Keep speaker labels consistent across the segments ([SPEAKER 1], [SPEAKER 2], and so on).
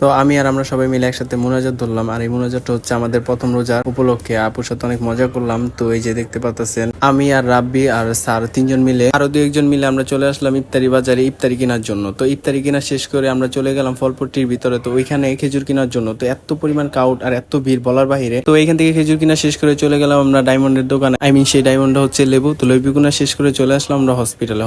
[SPEAKER 1] তো আমি আর আমরা সবাই মিলে একসাথে মুনাজাত ধরলাম। আর এই মুনাজাতটা হচ্ছে আমাদের প্রথম রোজার উপলক্ষে। আপুর সাথে অনেক মজা করলাম। তো এই যে দেখতে পাচ্ছেন আমি আর রাব্বি আর স্যার তিনজন মিলে আরো দুই একজন মিলে আমরা চলে আসলাম ইফতারি বাজারে ইফতারি কেনার জন্য। তো ইফতারি কেনা শেষ করে আমরা চলে গেলাম ফলপট্টির ভিতরে। তো ওইখানে খেজুর কেনার জন্য তো এত পরিমাণ কাউট আর এত ভিড় বলার বাহিরে। তো এইখান থেকে খেজুর কিনা শেষ করে চলে গেলাম আমরা ডায়মন্ডের দোকানে। সেই ডায়মন্ডটা হচ্ছে লেবু। তো লেবু কিনা শেষ করে চলে আসলাম আমরা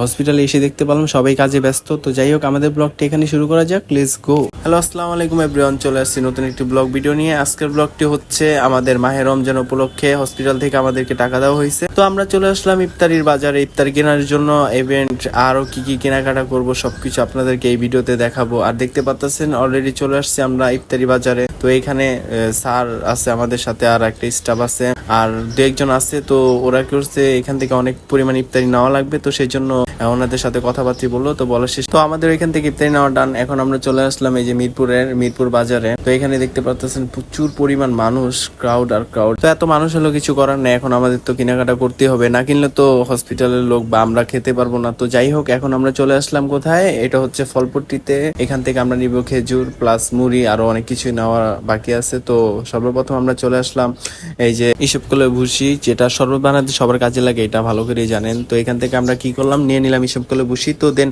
[SPEAKER 1] হসপিটালে এসে দেখতে পেলাম সবাই কাজে ব্যস্ত। তো যাই হোক আমাদের ব্লগটা এখানে শুরু করা যাক, লেটস গো। হ্যালো, আসসালামু আলাইকুম এভরিওয়ান, চলে আসছি নতুন একটি ব্লগ ভিডিও নিয়ে। আজকের ব্লগটি হচ্ছে আমাদের মাহে রমজান উপলক্ষে হসপিটাল থেকে আমাদেরকে টাকা দেওয়া হয়েছে। তো আমরা চলে আসলাম ইফতারির বাজারে ইফতার কেনার জন্য। ইভেন্ট আরো কি কি কেনাকাটা করব সবকিছু আপনাদেরকে এই ভিডিওতে দেখাবো। আর দেখতে পাচ্ছেন অলরেডি চলে আসছে আমরা ইফতারি বাজারে। তো এখানে স্যার আছে আমাদের সাথে, আর একটা স্টাফ আছে, আর দু একজন আছে। তো ওরা করছে এখান থেকে অনেক পরিমাণ ইফতারি নেওয়া লাগবে, তো সেই জন্য ওনাদের সাথে কথাবার্তা বললো। তো বলা শেষ, তো আমাদের এখান থেকে ইফতারি নেওয়া ডান। এখন আমরা চলে আসলাম এই যে মিরপুর বাজারে। তো এখানে দেখতে পাচ্ছেন প্রচুর পরিমাণ মানুষ, ক্রাউড আর ক্রাউড। তো এত মানুষ হলো কিছু করার নেই, এখন আমাদের তো কেনাকাটা করতে হবে, না কিনলে তো হসপিটালের লোক বা আমরা খেতে পারবো না। তো যাই হোক এখন আমরা চলে আসলাম কোথায়, এটা হচ্ছে ফলপট্টিতে। এখান থেকে আমরা নিব খেজুর প্লাস মুড়ি, আরো অনেক কিছু নেওয়া বাকি আছে। তো সর্বপ্রথম আমরা চলে আসলাম এই যে ইসবকলের ভুসি, যেটা শরবত বানাতে সবার কাজে লাগে, এটা ভালো করে জানেন। তো এখান থেকে আমরা কি করলাম, নিয়ে নিলাম ইসবকলের ভুসি। তো দেন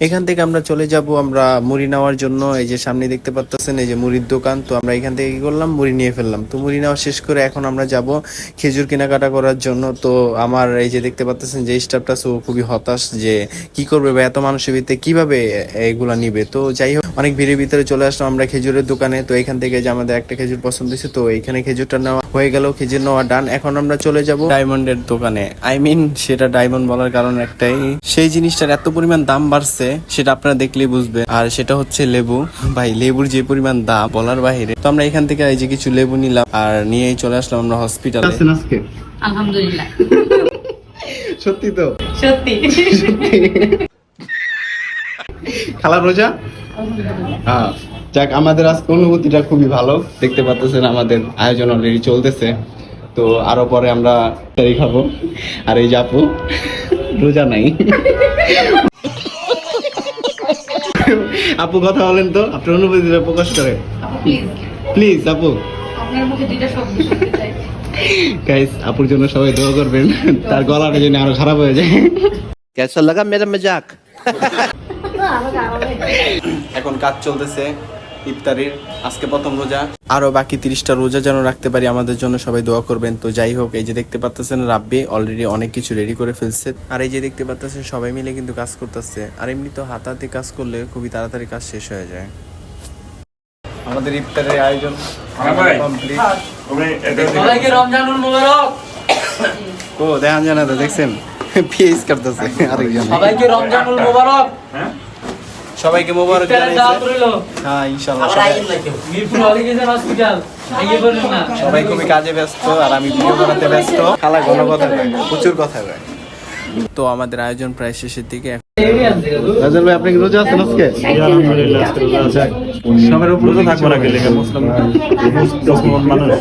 [SPEAKER 1] এখান থেকে আমরা চলে যাব আমরা মুড়ি নেওয়ার জন্য। এই যে সামনে দেখতে পাচ্ছেন এই যে মুড়ির দোকান। তো আমরা এখান থেকে কি করলাম, মুড়ি নিয়ে ফেললাম। তো মুড়ি নেওয়া শেষ করে এখন আমরা যাব খেজুর কেনাকাটা করার জন্য। তো আমার এই যে দেখতে পাচ্ছেন যে স্টাফটা, সো খুবই হতাশ যে কি করবে বা এত মানুষের ভিতরে কিভাবে এগুলা নিবে। তো যাই হোক অনেক ভিড়ের ভিতরে চলে আসলাম আমরা খেজুরের দোকানে। তো এখান থেকে যে আমাদের একটা খেজুর পছন্দ হয়েছে, তো এখানে খেজুরটা নেওয়া হয়ে গেল, খেজুর নেওয়া ডান। এখন আমরা চলে যাব ডায়মন্ডের দোকানে। সেটা ডায়মন্ড বলার কারণ একটাই, সেই জিনিসটার এত পরিমাণ দাম বাড়ছে সেটা আপনারা দেখলেই বুঝবে। আর সেটা হচ্ছে লেবু। ভাই লেবুর যে পরিমাণ দাম বলার বাহিরে। তো আমরা এখান থেকে এই যে কিছু লেবু নিলাম আর নিয়েই চলে আসলাম আমরা হসপিটালে।
[SPEAKER 2] আলহামদুলিল্লাহ।
[SPEAKER 1] সত্যি তো?
[SPEAKER 2] সত্যি।
[SPEAKER 1] খালা রোজা? হ্যাঁ, যাক আমাদের আজকে অনুভূতিটা খুবই ভালো। দেখতে পাচ্ছেন আমাদের আয়োজন অলরেডি চলতেছে। তো আরো পরে আমরা তারি খাবো। আর এই যে আপু রোজা নাই। আপু কথা বলেন তো, আপনার অনুভূতিটা প্রকাশ করেন প্লিজ। আপু
[SPEAKER 2] আপনার মুখে দুইটা শব্দ শুনতে চাই।
[SPEAKER 1] গাইস আপুর জন্য সবাই দোয়া করবেন, তার গলাটা যেন আরো খারাপ হয়ে যায়। কেসা লাগা মেরা মজাক। এখন কাজ চলতেছে ইফতারির, আজকে প্রথম রোজা। আরো বাকি 30টা রোজা যেন রাখতে পারি, আমাদের জন্য সবাই দোয়া করবেন। তো যাই হোক এই যে দেখতে পাচ্ছেন রাব্বি অলরেডি অনেক কিছু রেডি করে ফেলছে। আর এই যে দেখতে পাচ্ছেন সবাই মিলে কিন্তু কাজ করতেছে। আর এমনি তো হাতাহাতি কাজ করলে খুবই তাড়াতাড়ি কাজ শেষ হয়ে যায়। আমাদের ইফতারের আয়োজন কমপ্লিট।
[SPEAKER 2] সবাইকে রমজানুল মুবারক।
[SPEAKER 1] ও দেখান জানা তো দেখছেন পিএস করতেছে আরেকজন।
[SPEAKER 2] সবাইকে রমজানুল মুবারক।
[SPEAKER 1] সবাইকে মোবারক জানাইছে। হ্যাঁ ইনশাআল্লাহ।
[SPEAKER 2] মিরপুর অলিগেশন হসপিটাল আইয়ে বলেন না।
[SPEAKER 1] সবাই খুবই কাজে ব্যস্ত আর আমি ভিডিও বানাতে ব্যস্ত। খালা ঘন কথা কয়, প্রচুর কথা কয়। তো আমাদের আয়োজন প্রায় শেষের দিকে। রাজল ভাই আপনি কি রোজা আছেন আজকে?
[SPEAKER 3] আলহামদুলিল্লাহ আজকে রোজা আছে। সবার উপরে তো থাকবো না, গেলে মুসলমান মানুষ।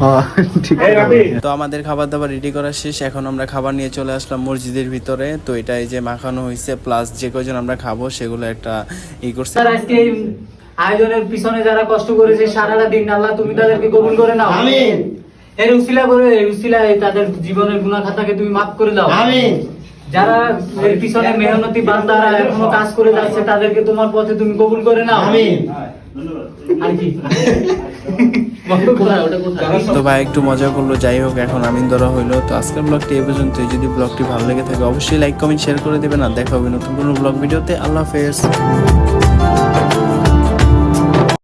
[SPEAKER 1] হ্যাঁ ঠিক আছে। তো আমাদের খাবার দাবার রেডি করা শেষ। এখন আমরা খাবার নিয়ে চলে আসলাম মসজিদের ভিতরে। তো এটা এই যে মাখানো হয়েছে, প্লাস যে কয়জন আমরা খাবো সেগুলো একটা করছে।
[SPEAKER 2] আজকে আয়োজনের পিছনে যারা কষ্ট করেছে সারাটা দিন, আল্লাহ তুমি তাদেরকে কবুল করে নাও। আমিন। এর উসিলা করে তাদের জীবনের গুনাহ খাতাকে তুমি মাফ করে দাও। আমিন। যারা এর পিছনে মেহনতি বান্দারা এখনো কাজ করে যাচ্ছে তাদেরকে তোমার পথে তুমি কবুল করে নাও। আমিন। আর কি
[SPEAKER 1] তো ভাই একটু মজা করলো। যাই হোক এখন আমিন ধরা হইলো। তো আজকের ব্লগটি এই পর্যন্তই। যদি ব্লগটি ভালো লেগে থাকে অবশ্যই লাইক কমেন্ট শেয়ার করে দেবেন। আর দেখা হবে নতুন কোনো ব্লগ ভিডিওতে। আল্লাহ হাফেজ।